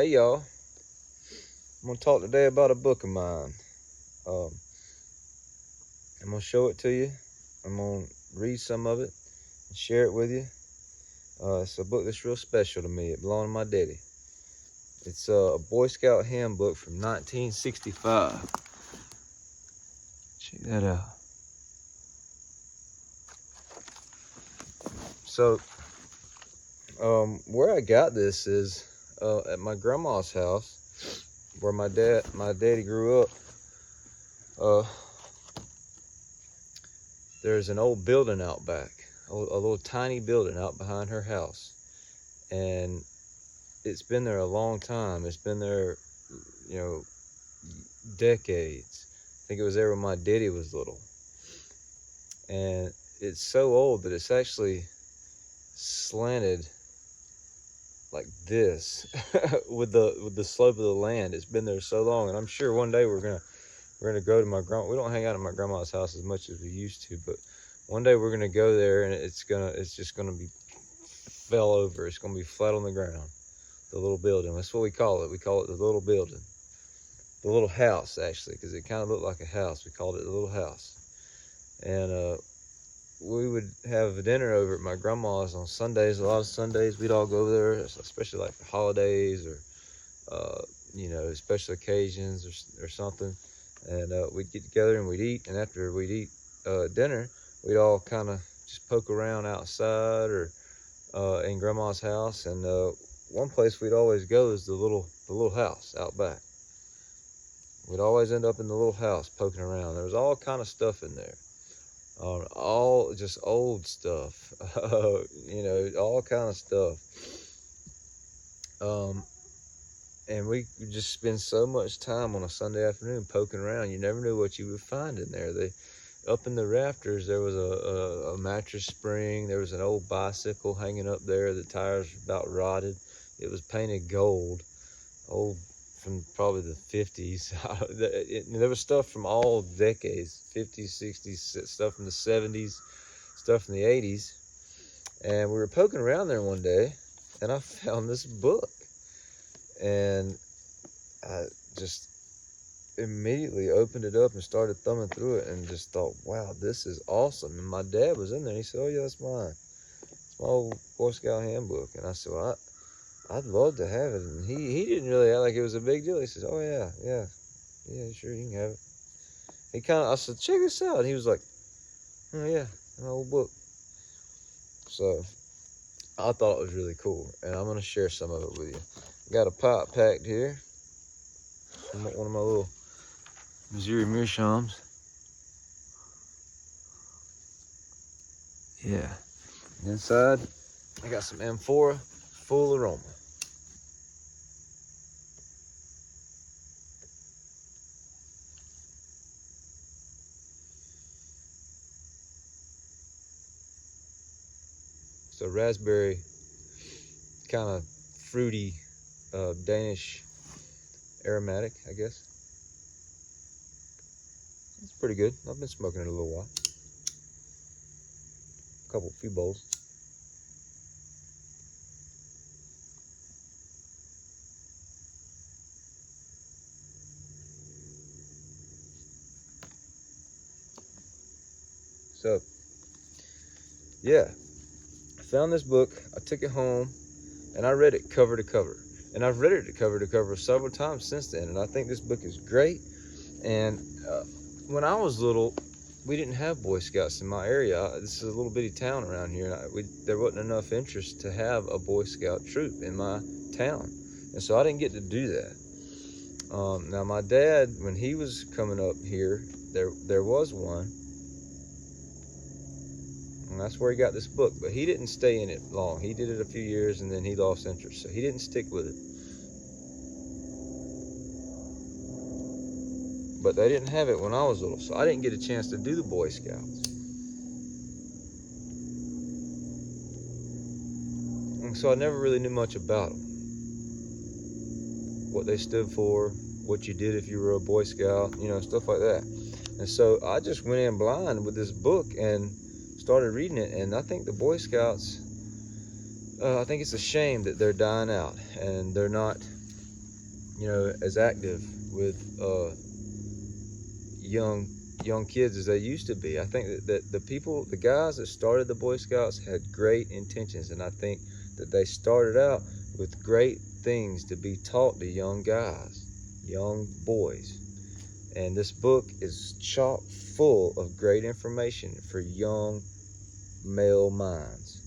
Hey y'all, I'm gonna talk today about a book of mine. Um, I'm gonna show it to you. I'm gonna read some of it and share it with you. It's a book that's real special to me. It belonged to my daddy. It's a Boy Scout handbook from 1965. Check that out. So, where I got this is at my grandma's house, where my daddy grew up. There's an old building out back, a little tiny building out behind her house, and it's been there a long time. It's been there, decades. I think it was there when my daddy was little, and it's so old that it's actually slanted like this with the slope of the land. It's been there so long, and I'm sure one day we're gonna go to my grandma. We don't hang out at my grandma's house as much as we used to, but one day we're gonna go there, and it's just gonna be fell over. It's gonna be flat on the ground. The little building. That's what we call it. We call it the little building. The little house, actually, because it kind of looked like a house. We called it the little house. And we would have dinner over at my grandma's on Sundays. A lot of Sundays we'd all go there, especially like the holidays or special occasions or something. And we'd get together and we'd eat. And after we'd eat dinner, we'd all kind of just poke around outside or in grandma's house. And one place we'd always go is the little house out back. We'd always end up in the little house poking around. There was all kind of stuff in there. All just old stuff, all kind of stuff. And we just spend so much time on a Sunday afternoon poking around. You never knew what you would find in there. Up in the rafters, there was a mattress spring. There was an old bicycle hanging up there. The tires were about rotted. It was painted gold, old from probably the 50s. There was stuff from all decades, 50s, 60s, stuff from the 70s, stuff from the 80s. And we were poking around there one day, and I found this book. And I just immediately opened it up and started thumbing through it and just thought, wow, this is awesome. And my dad was in there. He said, oh, yeah, that's mine. It's my old Boy Scout handbook. And I said, well, I'd love to have it. And he didn't really act like it was a big deal. He says, oh, yeah, sure, you can have it. I said, check this out. And he was like, oh, yeah, an old book. So I thought it was really cool. And I'm going to share some of it with you. Got a pipe packed here. One of my little Missouri Meerschaums. Yeah. Inside, I got some amphora full aroma. It's a raspberry, kind of fruity, Danish aromatic, I guess. It's pretty good. I've been smoking it a little while. Few bowls. So, yeah, I found this book. I took it home and I read it cover to cover. And I've read it cover to cover several times since then. And I think this book is great. And when I was little, we didn't have Boy Scouts in my area. This is a little bitty town around here. And there wasn't enough interest to have a Boy Scout troop in my town. And so I didn't get to do that. Now my dad, when he was coming up here, there was one. And that's where he got this book. But he didn't stay in it long. He did it a few years and then he lost interest. So he didn't stick with it. But they didn't have it when I was little. So I didn't get a chance to do the Boy Scouts. And so I never really knew much about them. What they stood for, what you did if you were a Boy Scout, stuff like that. And so I just went in blind with this book and started reading it. And I think the Boy Scouts, I think it's a shame that they're dying out and they're not as active with young kids as they used to be. I think that the guys that started the Boy Scouts had great intentions, and I think that they started out with great things to be taught to young guys, young boys. And this book is chock full of great information for young male minds.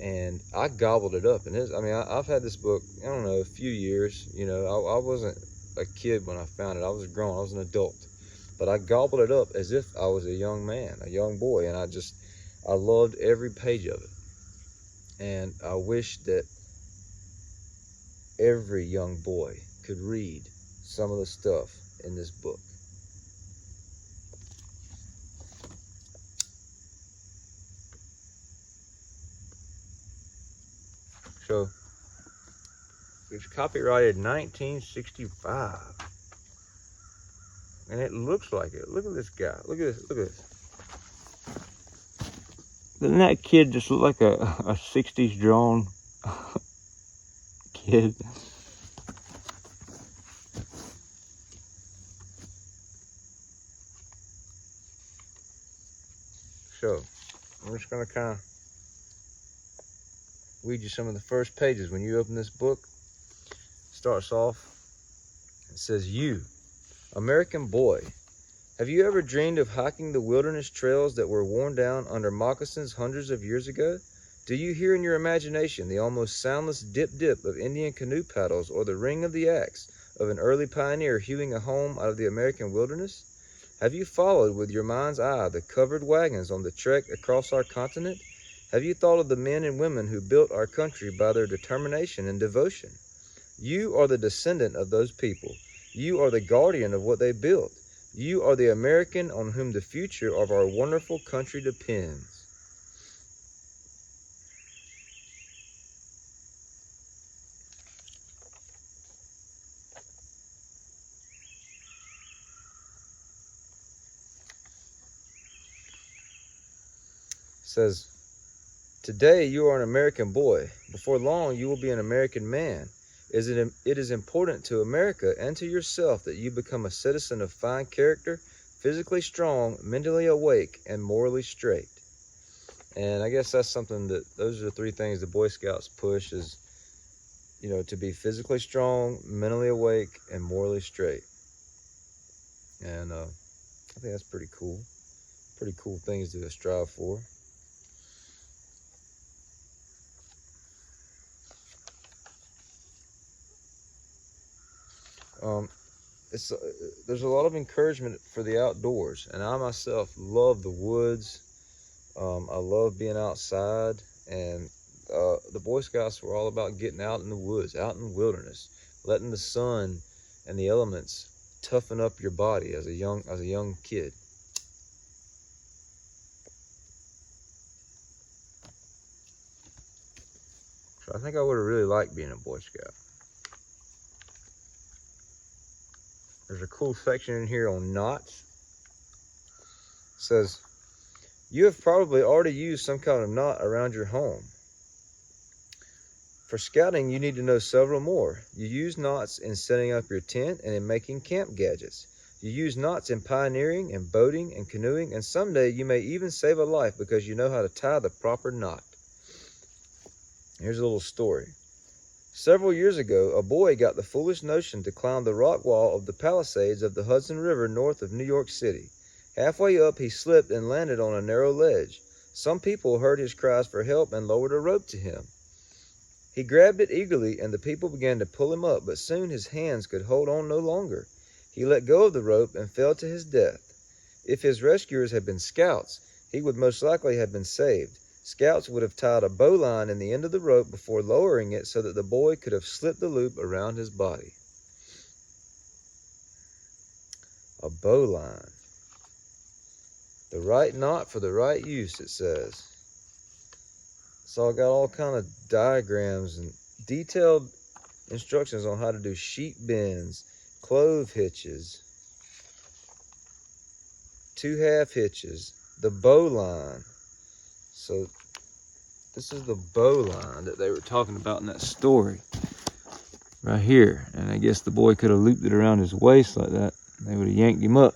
And I gobbled it up. And I've had this book, I don't know, a few years. I wasn't a kid when I found it. I was grown. I was an adult. But I gobbled it up as if I was a young man, a young boy. And I loved every page of it. And I wish that every young boy could read some of the stuff in this book. So, it's copyrighted 1965. And it looks like it. Look at this guy. Look at this. Doesn't that kid just look like a 60s drawn kid? So, I'm just going to kind of read you some of the first pages. When you open this book, it starts off, it says, "You, American boy, have you ever dreamed of hiking the wilderness trails that were worn down under moccasins hundreds of years ago? Do you hear in your imagination the almost soundless dip-dip of Indian canoe paddles or the ring of the axe of an early pioneer hewing a home out of the American wilderness? Have you followed with your mind's eye the covered wagons on the trek across our continent? Have you thought of the men and women who built our country by their determination and devotion? You are the descendant of those people. You are the guardian of what they built. You are the American on whom the future of our wonderful country depends." It says, "Today you are an American boy. Before long you will be an American man. It is important to America and to yourself that you become a citizen of fine character, physically strong, mentally awake, and morally straight." And I guess that's something those are the three things the Boy Scouts push is, to be physically strong, mentally awake, and morally straight. And I think that's pretty cool. Pretty cool things to strive for. There's a lot of encouragement for the outdoors, and I myself love the woods. I love being outside, and the Boy Scouts were all about getting out in the woods, out in the wilderness, letting the sun and the elements toughen up your body as a young kid. So I think I would have really liked being a Boy Scout. There's a cool section in here on knots. It says, "You have probably already used some kind of knot around your home. For scouting, you need to know several more. You use knots in setting up your tent and in making camp gadgets. You use knots in pioneering and boating and canoeing, and someday you may even save a life because you know how to tie the proper knot." Here's a little story. Several years ago, a boy got the foolish notion to climb the rock wall of the Palisades of the Hudson River north of New York City. Halfway up, he slipped and landed on a narrow ledge. Some people heard his cries for help and lowered a rope to him. He grabbed it eagerly, and the people began to pull him up, but soon his hands could hold on no longer. He let go of the rope and fell to his death. If his rescuers had been scouts, he would most likely have been saved. Scouts would have tied a bowline in the end of the rope before lowering it so that the boy could have slipped the loop around his body. A bowline. The right knot for the right use, it says. So I got all kind of diagrams and detailed instructions on how to do sheep bends, clove hitches, 2 half hitches, the bowline. So this is the bowline that they were talking about in that story. right here. And I guess the boy could have looped it around his waist like that. They would have yanked him up.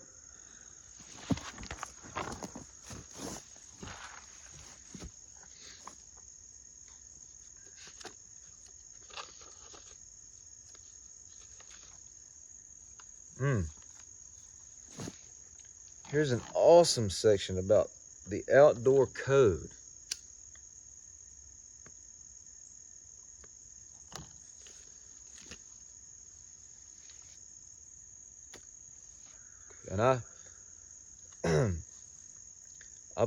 Here's an awesome section about the outdoor code. And I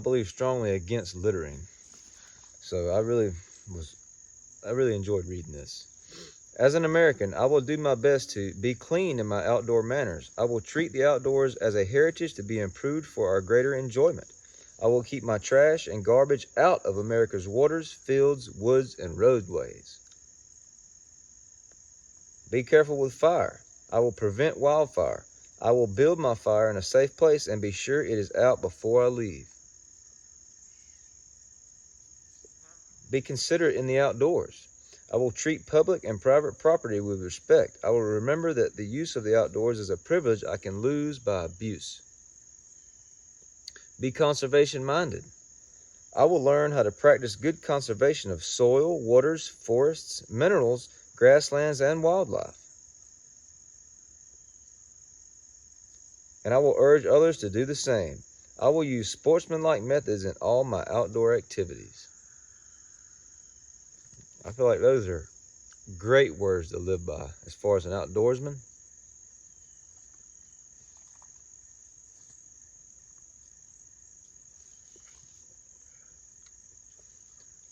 believe strongly against littering. So I really enjoyed reading this. As an American, I will do my best to be clean in my outdoor manners. I will treat the outdoors as a heritage to be improved for our greater enjoyment. I will keep my trash and garbage out of America's waters, fields, woods, and roadways. Be careful with fire. I will prevent wildfire. I will build my fire in a safe place and be sure it is out before I leave. Be considerate in the outdoors. I will treat public and private property with respect. I will remember that the use of the outdoors is a privilege I can lose by abuse. Be conservation-minded. I will learn how to practice good conservation of soil, waters, forests, minerals, grasslands, and wildlife. And I will urge others to do the same. I will use sportsmanlike methods in all my outdoor activities. I feel like those are great words to live by as far as an outdoorsman.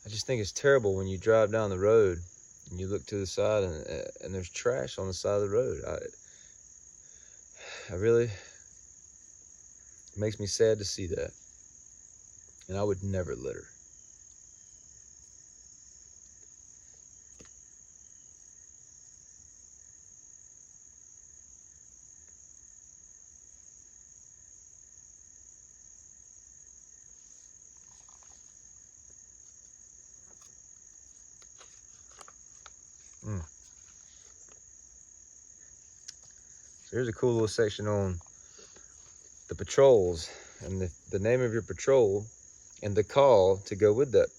I just think it's terrible when you drive down the road and you look to the side and there's trash on the side of the road. I really, it makes me sad to see that. And I would never litter. So here's a cool little section on the patrols and the name of your patrol and the call to go with that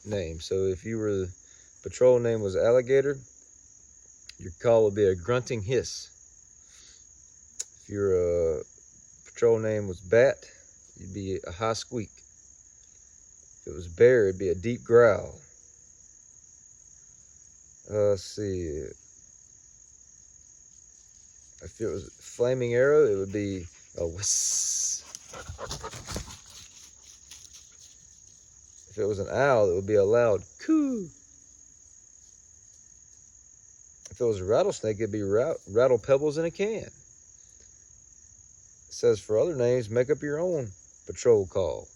name. So if the patrol name was alligator, your call would be a grunting hiss. If your patrol name was bat, you'd be a high squeak. If it was bear, it'd be a deep growl. Let's see. If it was flaming arrow, it would be a whiss. If it was an owl, it would be a loud coo. If it was a rattlesnake, it'd be rattle pebbles in a can. It says for other names, make up your own patrol call.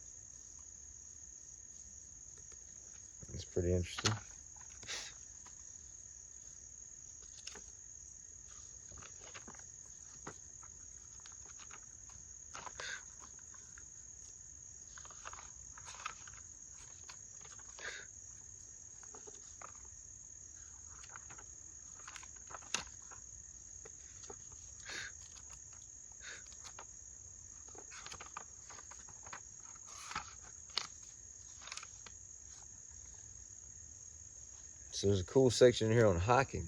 It's pretty interesting. So there's a cool section here on hiking.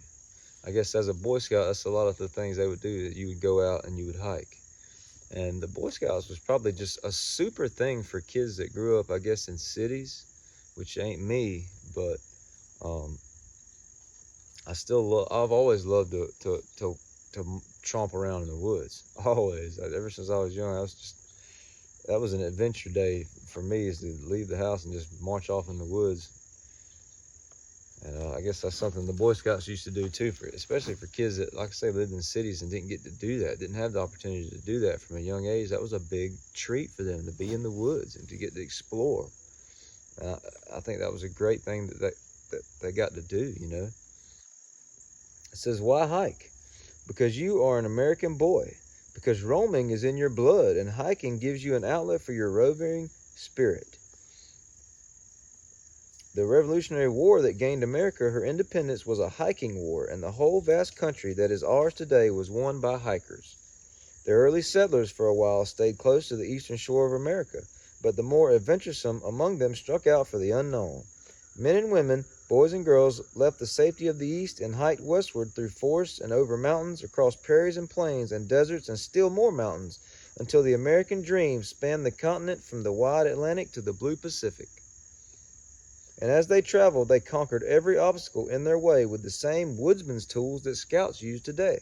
I guess as a Boy Scout, that's a lot of the things they would do, that you would go out and you would hike. And the Boy Scouts was probably just a super thing for kids that grew up, I guess, in cities, which ain't me, but I've always loved to tromp around in the woods. Always. Ever since I was young, that was an adventure day for me, is to leave the house and just march off in the woods. And I guess that's something the Boy Scouts used to do too, especially for kids that, like I say, lived in cities and didn't get to do that, didn't have the opportunity to do that from a young age. That was a big treat for them, to be in the woods and to get to explore. I think that was a great thing that they got to do, you know. It says, why hike? Because you are an American boy. Because roaming is in your blood, and hiking gives you an outlet for your roving spirit. The Revolutionary War that gained America her independence was a hiking war, and the whole vast country that is ours today was won by hikers. The early settlers for a while stayed close to the eastern shore of America, but the more adventuresome among them struck out for the unknown. Men and women, boys and girls, left the safety of the East and hiked westward through forests and over mountains, across prairies and plains and deserts and still more mountains, until the American dream spanned the continent from the wide Atlantic to the blue Pacific. And as they traveled, they conquered every obstacle in their way with the same woodsman's tools that scouts use today,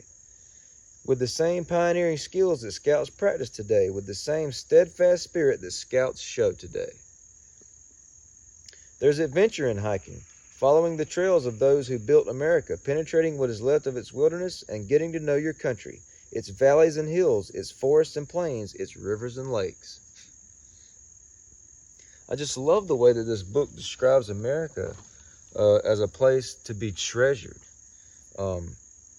with the same pioneering skills that scouts practice today, with the same steadfast spirit that scouts show today. There's adventure in hiking, following the trails of those who built America, penetrating what is left of its wilderness and getting to know your country, its valleys and hills, its forests and plains, its rivers and lakes. I just love the way that this book describes America as a place to be treasured, and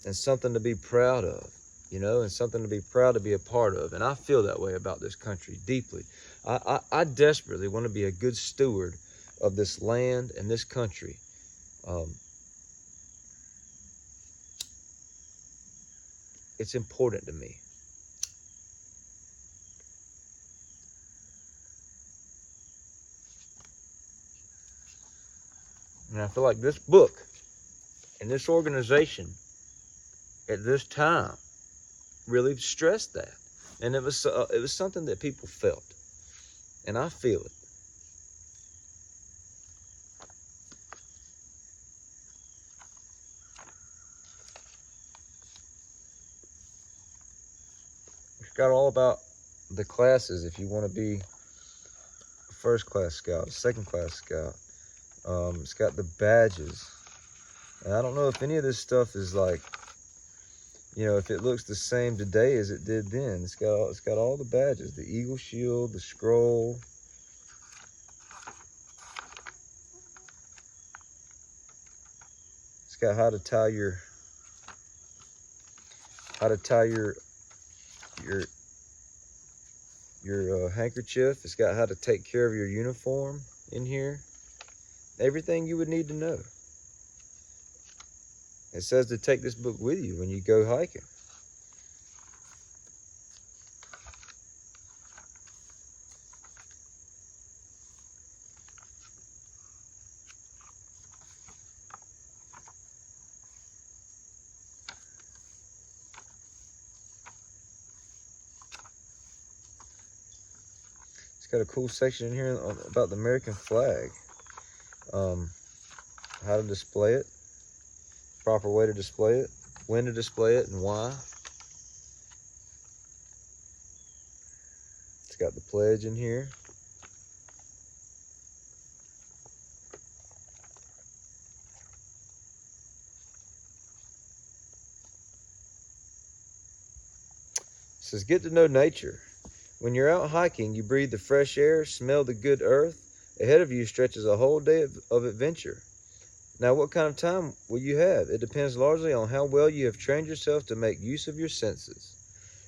something to be proud of, and something to be proud to be a part of. And I feel that way about this country deeply. I desperately want to be a good steward of this land and this country. It's important to me. And I feel like this book and this organization at this time really stressed that. And it was something that people felt. And I feel it. It's got all about the classes if you want to be a first class scout, a second class scout. It's got the badges. And I don't know if any of this stuff is like, if it looks the same today as it did then. It's got all the badges, the eagle shield, the scroll. It's got how to tie your handkerchief. It's got how to take care of your uniform in here. Everything you would need to know. It says to take this book with you when you go hiking. It's got a cool section in here about the American flag. How to display it, proper way to display it, when to display it, and why. It's got the pledge in here. It says, get to know nature. When you're out hiking, you breathe the fresh air, smell the good earth. Ahead of you stretches a whole day of adventure. Now, what kind of time will you have? It depends largely on how well you have trained yourself to make use of your senses.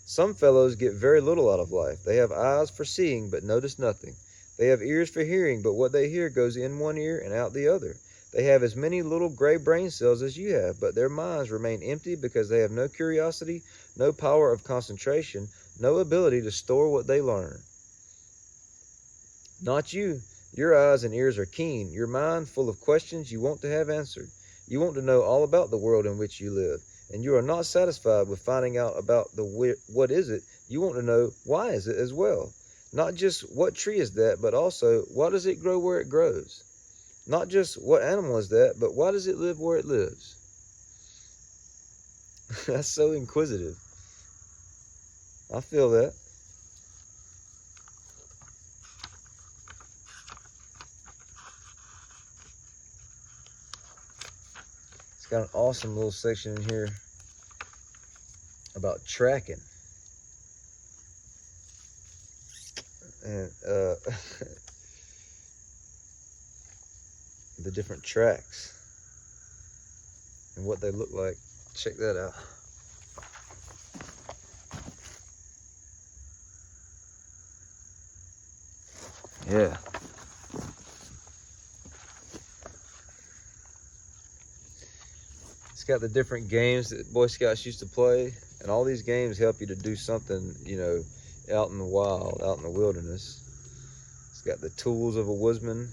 Some fellows get very little out of life. They have eyes for seeing, but notice nothing. They have ears for hearing, but what they hear goes in one ear and out the other. They have as many little gray brain cells as you have, but their minds remain empty because they have no curiosity, no power of concentration, no ability to store what they learn. Not you. Your eyes and ears are keen, your mind full of questions you want to have answered. You want to know all about the world in which you live, and you are not satisfied with finding out about what is it. You want to know why is it as well. Not just what tree is that, but also why does it grow where it grows. Not just what animal is that, but why does it live where it lives. That's so inquisitive. I feel that. It's got an awesome little section in here about tracking. And the different tracks and what they look like. Check that out. Yeah. got the different games that Boy Scouts used to play, and all these games help you to do something, you know, out in the wild, out in the wilderness. It's got the tools of a woodsman,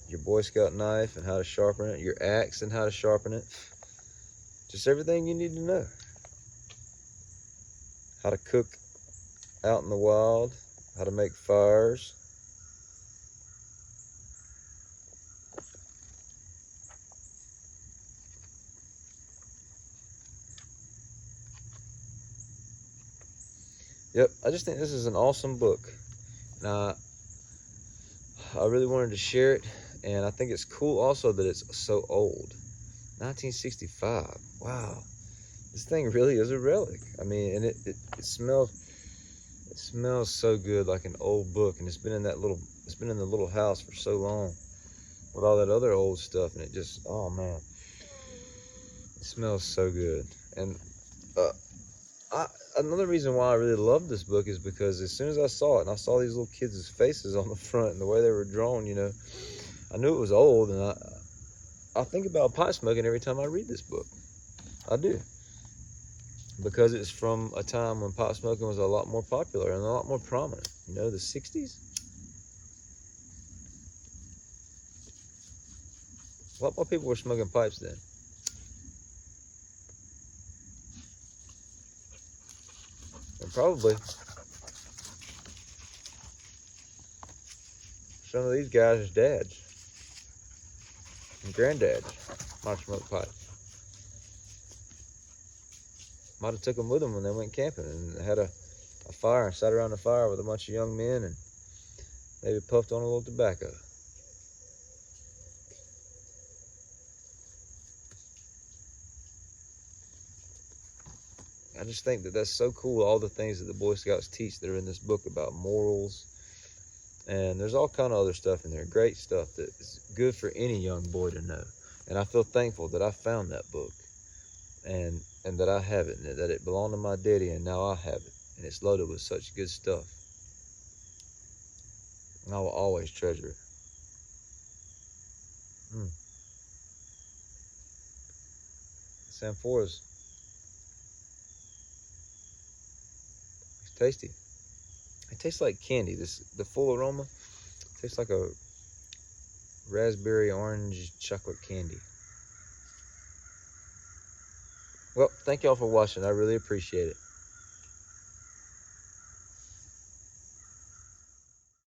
your Boy Scout knife and how to sharpen it, your axe and how to sharpen it. Just everything you need to know. How to cook out in the wild, how to make fires. Yep, I just think this is an awesome book. Now, I really wanted to share it, and I think it's cool also that it's so old. 1965. Wow. This thing really is a relic. I mean, and it smells so good, like an old book, and it's been in the little house for so long with all that other old stuff, and it just, oh man, it smells so good. And another reason why I really love this book is because as soon as I saw it, and I saw these little kids' faces on the front and the way they were drawn, you know, I knew it was old, and I think about pipe smoking every time I read this book. I do. Because it's from a time when pipe smoking was a lot more popular and a lot more prominent. You know, the 60s. A lot more people were smoking pipes then. And probably some of these guys' dads and granddads might have smoked pipes. Might have took them with them when they went camping and had a fire and sat around the fire with a bunch of young men and maybe puffed on a little tobacco. I just think that that's so cool, all the things that the Boy Scouts teach that are in this book about morals. And there's all kind of other stuff in there, great stuff that is good for any young boy to know. And I feel thankful that I found that book and that I have it, and that it belonged to my daddy, and now I have it. And it's loaded with such good stuff. And I will always treasure it. Samphora's, it's tasty. It tastes like candy. The full aroma tastes like a raspberry orange chocolate candy. Well, thank y'all for watching. I really appreciate it.